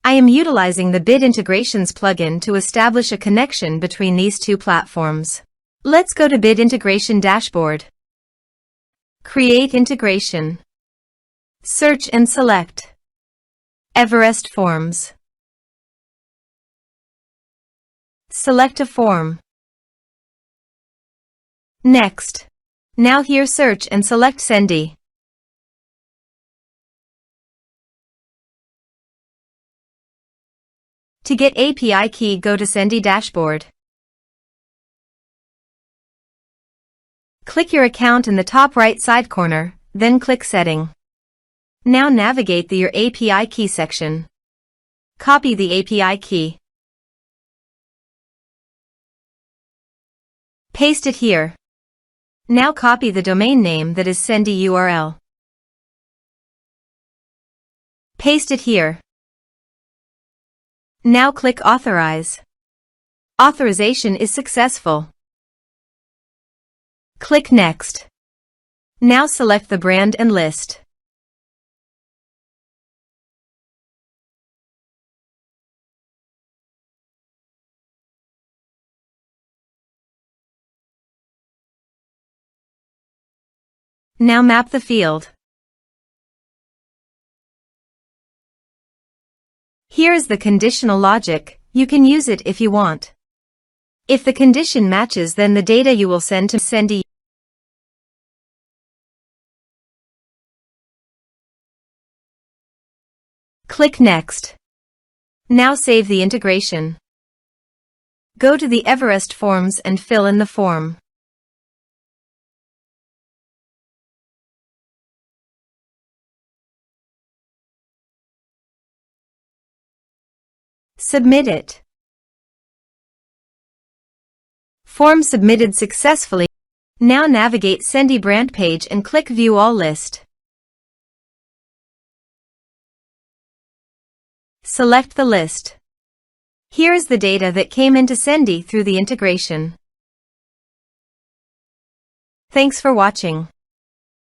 I am utilizing the Bid Integrations plugin to establish a connection between these two platforms. Let's go to Bid Integration Dashboard. Create Integration. Search and select Everest Forms. Select a form. Next. Now here search and select Sendy. To get API key, go to Sendy Dashboard. Click your account in the top right side corner, then click Setting. Now navigate to your API key section. Copy the API key. Paste it here. Now copy the domain name that is Sendy URL. Paste it here. Now click Authorize. Authorization is successful. Click Next. Now select the brand and list. Now map the field. Here is the conditional logic. You can use it if you want. If the condition matches, then the data you will send to Sendy. Click Next. Now save the integration. Go to the Everest Forms and fill in the form. Submit it. Form submitted successfully. Now navigate Sendy brand page and click View All List. Select the list. Here is the data that came into Sendy through the integration. Thanks for watching.